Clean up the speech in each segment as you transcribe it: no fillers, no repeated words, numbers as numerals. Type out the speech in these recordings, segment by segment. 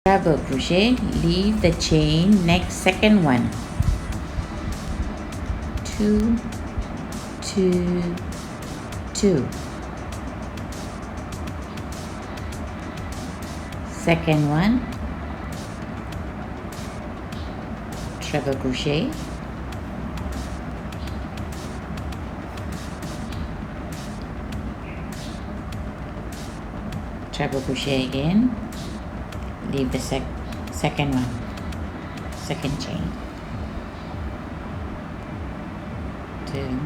Double crochet, leave the chain next second one. 2, 2, 2. Second one, treble crochet, treble crochet again, leave the second one, second chain, 2,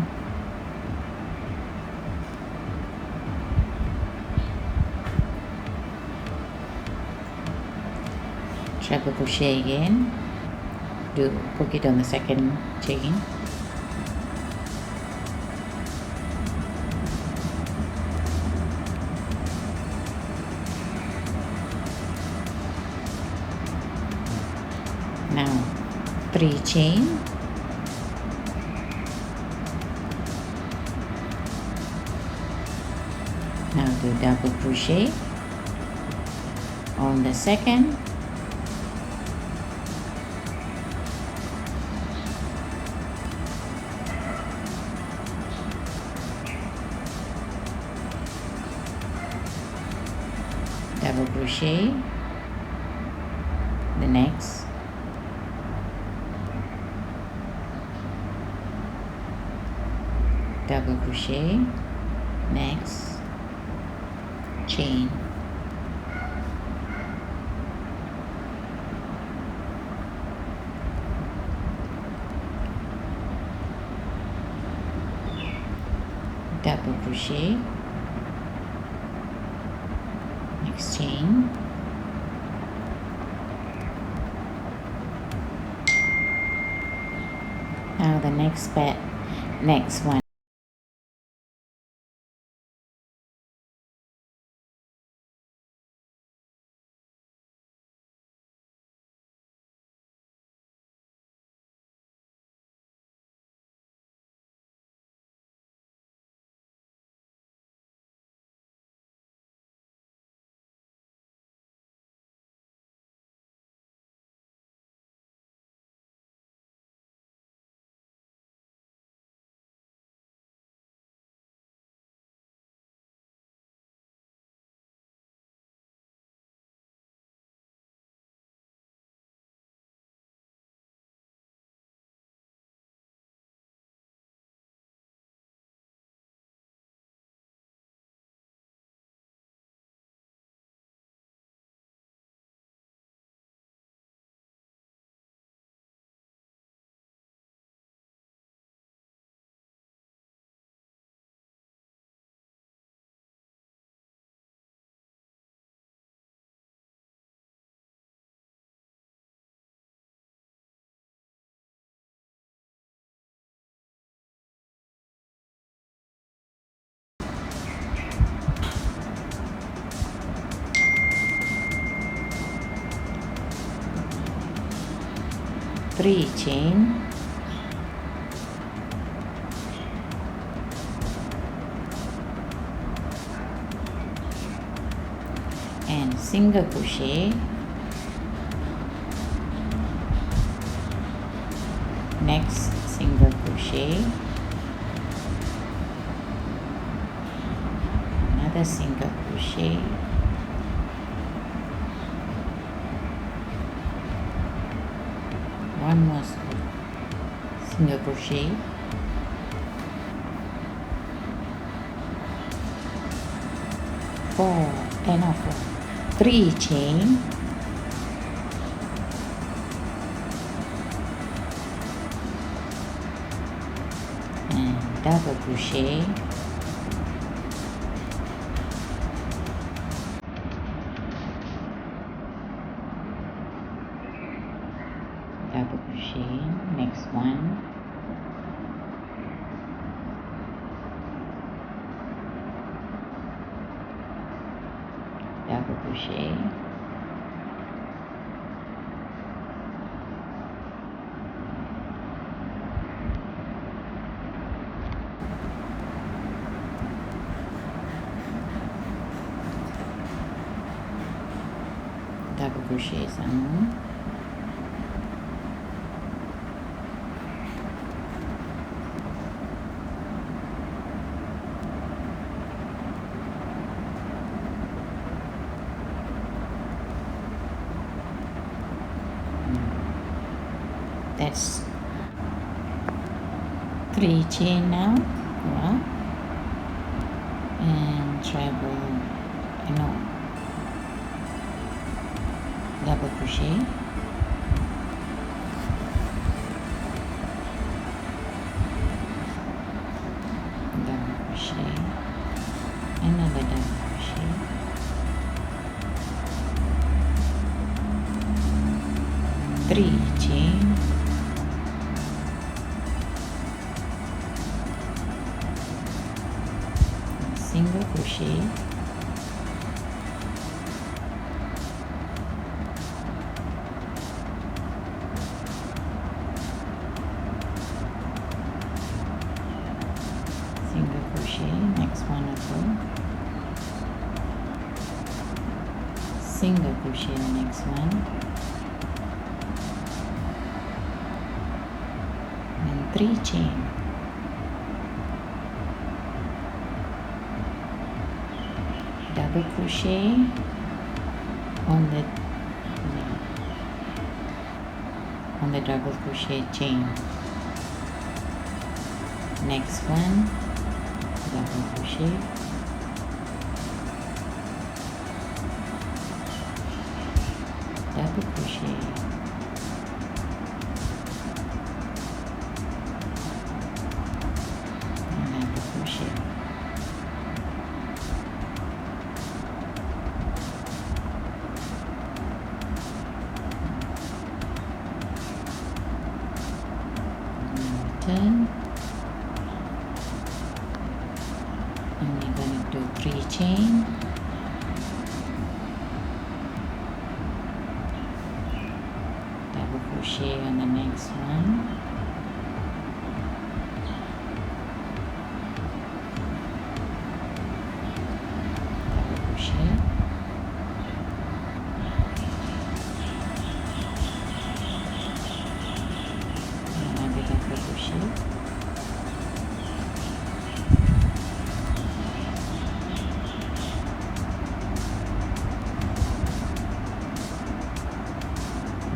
treble crochet again, hook it on the second chain, now 3 chain, now do double crochet on the second, double crochet the next, double crochet next chain, double crochet next chain, now the next one, three chain, and single crochet next single crochet, another single crochet, one more single crochet, three chain, and double crochet, double crochet next one, double crochet, double crochet some, that's 3 chain now. Go up and treble, double crochet, double crochet, another double crochet, three chain, single crochet, single crochet, next one also, single crochet, the next one, and 3 chain, double crochet on the double crochet chain, next one, double crochet, double crochet, double crochet, turn, and we're going to do 3 chain, double crochet on the next one, double crochet, another double crochet,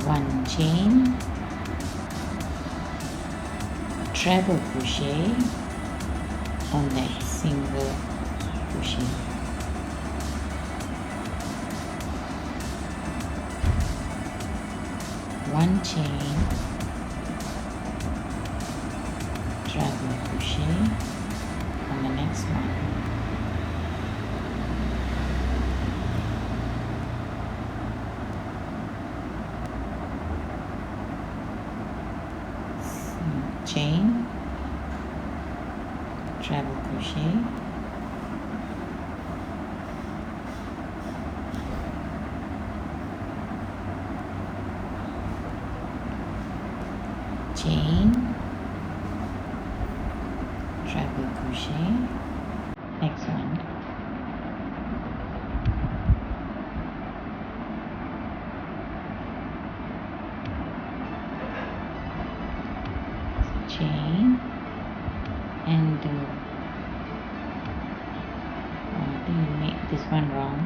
one chain, treble crochet on that single crochet, one chain, treble crochet on the next one, chain, treble crochet, chain, treble crochet, next one, chain, and I think you make this one wrong,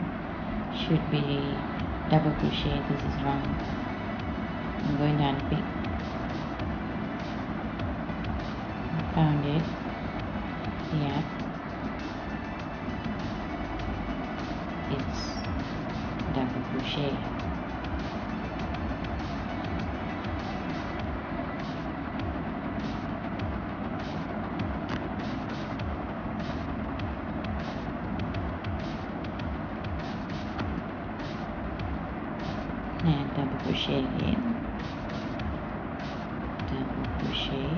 should be double crochet, this is wrong, I'm going to unpick, found it, yeah, it's double crochet, and double crochet again, double crochet,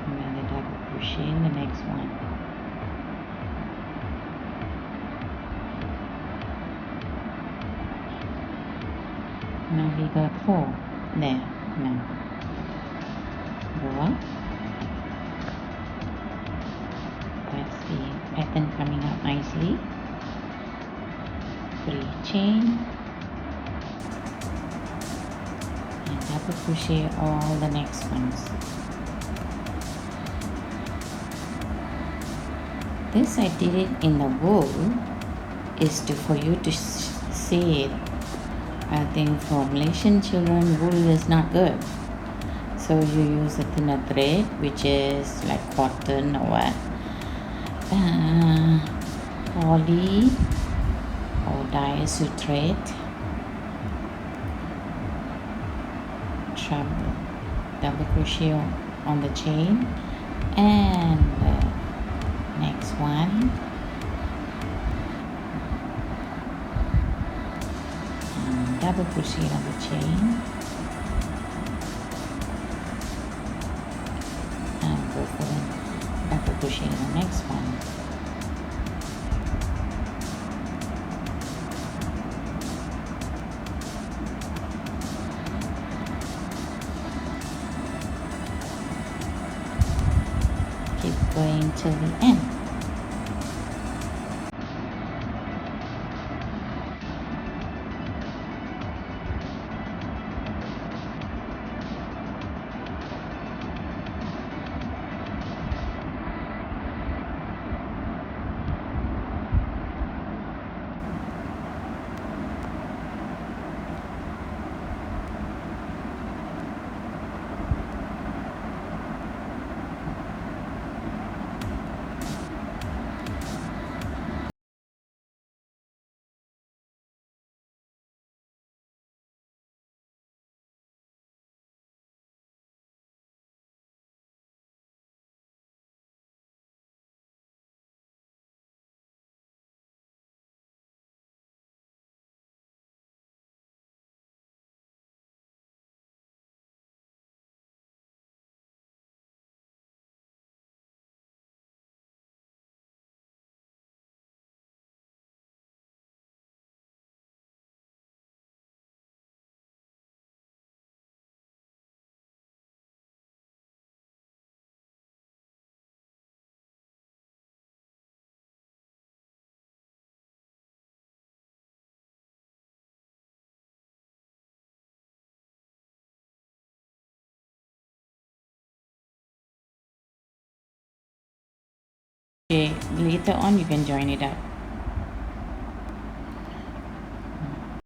another double crochet in the next one, now we got 4 there, now go up, that's the pattern coming out nicely. 3 chain and double crochet all the next ones. This I did it in the wool is for you to see it. I think for Malaysian children wool is not good, so you use a thinner thread which is like cotton or what, poly or diasu thread, double crochet on the chain, and next one, and double crochet on the chain, and go for the double crochet on the next one. Keep going till the end. Okay, later on you can join it up.